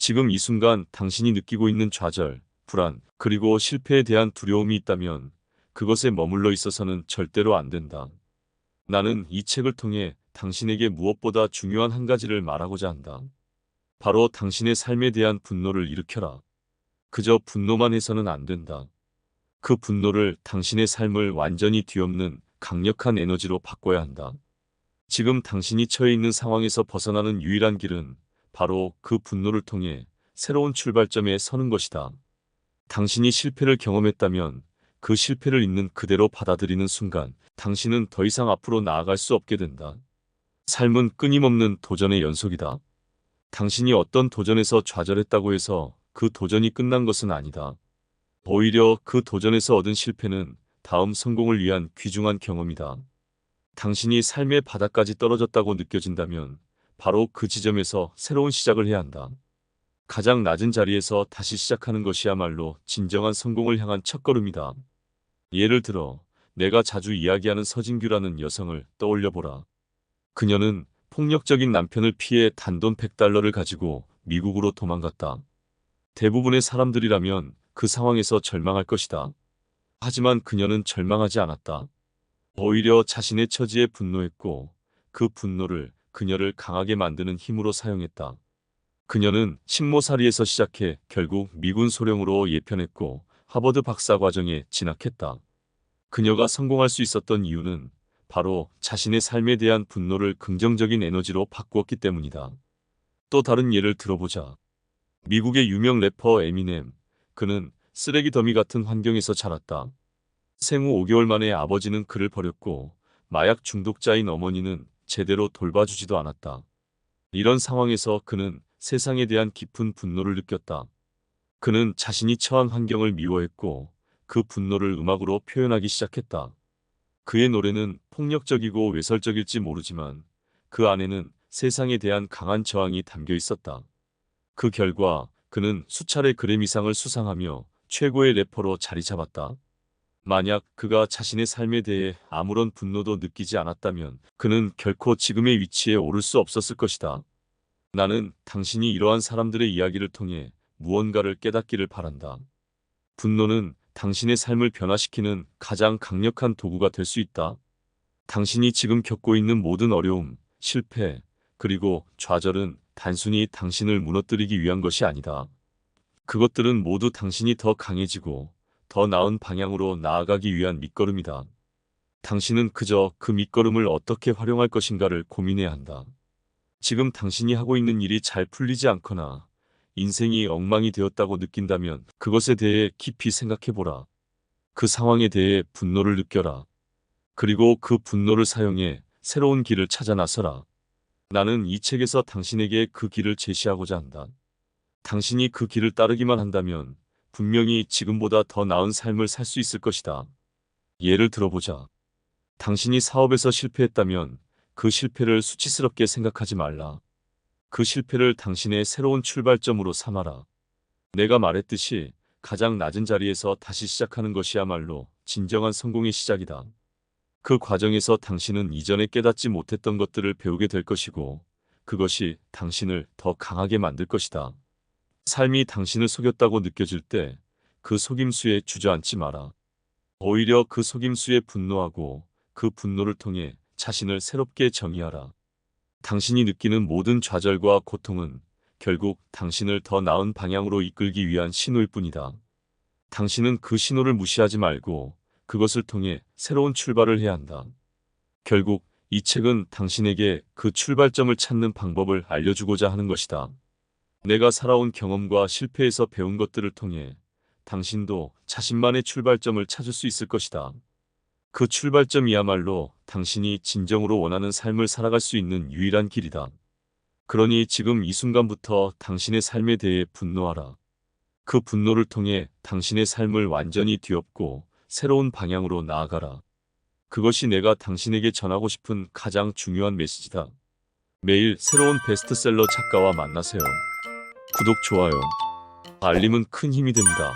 지금 이 순간 당신이 느끼고 있는 좌절, 불안, 그리고 실패에 대한 두려움이 있다면 그것에 머물러 있어서는 절대로 안 된다. 나는 이 책을 통해 당신에게 무엇보다 중요한 한 가지를 말하고자 한다. 바로 당신의 삶에 대한 분노를 일으켜라. 그저 분노만 해서는 안 된다. 그 분노를 당신의 삶을 완전히 뒤엎는 강력한 에너지로 바꿔야 한다. 지금 당신이 처해 있는 상황에서 벗어나는 유일한 길은 바로 그 분노를 통해 새로운 출발점에 서는 것이다. 당신이 실패를 경험했다면 그 실패를 있는 그대로 받아들이는 순간 당신은 더 이상 앞으로 나아갈 수 없게 된다. 삶은 끊임없는 도전의 연속이다. 당신이 어떤 도전에서 좌절했다고 해서 그 도전이 끝난 것은 아니다. 오히려 그 도전에서 얻은 실패는 다음 성공을 위한 귀중한 경험이다. 당신이 삶의 바닥까지 떨어졌다고 느껴진다면 바로 그 지점에서 새로운 시작을 해야 한다. 가장 낮은 자리에서 다시 시작하는 것이야말로 진정한 성공을 향한 첫걸음이다. 예를 들어 내가 자주 이야기하는 서진규라는 여성을 떠올려보라. 그녀는 폭력적인 남편을 피해 단돈 $100를 가지고 미국으로 도망갔다. 대부분의 사람들이라면 그 상황에서 절망할 것이다. 하지만 그녀는 절망하지 않았다. 오히려 자신의 처지에 분노했고 그 분노를 그녀를 강하게 만드는 힘으로 사용했다. 그녀는 식모살이에서 시작해 결국 미군 소령으로 예편했고 하버드 박사 과정에 진학했다. 그녀가 성공할 수 있었던 이유는 바로 자신의 삶에 대한 분노를 긍정적인 에너지로 바꾸었기 때문이다. 또 다른 예를 들어보자. 미국의 유명 래퍼 에미넴. 그는 쓰레기 더미 같은 환경에서 자랐다. 생후 5개월 만에 아버지는 그를 버렸고 마약 중독자인 어머니는 제대로 돌봐주지도 않았다. 이런 상황에서 그는 세상에 대한 깊은 분노를 느꼈다. 그는 자신이 처한 환경을 미워했고 그 분노를 음악으로 표현하기 시작했다. 그의 노래는 폭력적이고 외설적일지 모르지만 그 안에는 세상에 대한 강한 저항이 담겨 있었다. 그 결과 그는 수차례 그래미상을 수상하며 최고의 래퍼로 자리 잡았다. 만약 그가 자신의 삶에 대해 아무런 분노도 느끼지 않았다면 그는 결코 지금의 위치에 오를 수 없었을 것이다. 나는 당신이 이러한 사람들의 이야기를 통해 무언가를 깨닫기를 바란다. 분노는 당신의 삶을 변화시키는 가장 강력한 도구가 될 수 있다. 당신이 지금 겪고 있는 모든 어려움, 실패, 그리고 좌절은 단순히 당신을 무너뜨리기 위한 것이 아니다. 그것들은 모두 당신이 더 강해지고 더 나은 방향으로 나아가기 위한 밑거름이다. 당신은 그저 그 밑거름을 어떻게 활용할 것인가를 고민해야 한다. 지금 당신이 하고 있는 일이 잘 풀리지 않거나 인생이 엉망이 되었다고 느낀다면 그것에 대해 깊이 생각해보라. 그 상황에 대해 분노를 느껴라. 그리고 그 분노를 사용해 새로운 길을 찾아 나서라. 나는 이 책에서 당신에게 그 길을 제시하고자 한다. 당신이 그 길을 따르기만 한다면 분명히 지금보다 더 나은 삶을 살 수 있을 것이다. 예를 들어보자. 당신이 사업에서 실패했다면 그 실패를 수치스럽게 생각하지 말라. 그 실패를 당신의 새로운 출발점으로 삼아라. 내가 말했듯이 가장 낮은 자리에서 다시 시작하는 것이야말로 진정한 성공의 시작이다. 그 과정에서 당신은 이전에 깨닫지 못했던 것들을 배우게 될 것이고 그것이 당신을 더 강하게 만들 것이다. 삶이 당신을 속였다고 느껴질 때 그 속임수에 주저앉지 마라. 오히려 그 속임수에 분노하고 그 분노를 통해 자신을 새롭게 정의하라. 당신이 느끼는 모든 좌절과 고통은 결국 당신을 더 나은 방향으로 이끌기 위한 신호일 뿐이다. 당신은 그 신호를 무시하지 말고 그것을 통해 새로운 출발을 해야 한다. 결국 이 책은 당신에게 그 출발점을 찾는 방법을 알려주고자 하는 것이다. 내가 살아온 경험과 실패에서 배운 것들을 통해 당신도 자신만의 출발점을 찾을 수 있을 것이다. 그 출발점이야말로 당신이 진정으로 원하는 삶을 살아갈 수 있는 유일한 길이다. 그러니 지금 이 순간부터 당신의 삶에 대해 분노하라. 그 분노를 통해 당신의 삶을 완전히 뒤엎고 새로운 방향으로 나아가라. 그것이 내가 당신에게 전하고 싶은 가장 중요한 메시지다. 매일 새로운 베스트셀러 작가와 만나세요. 구독, 좋아요, 알림은 큰 힘이 됩니다.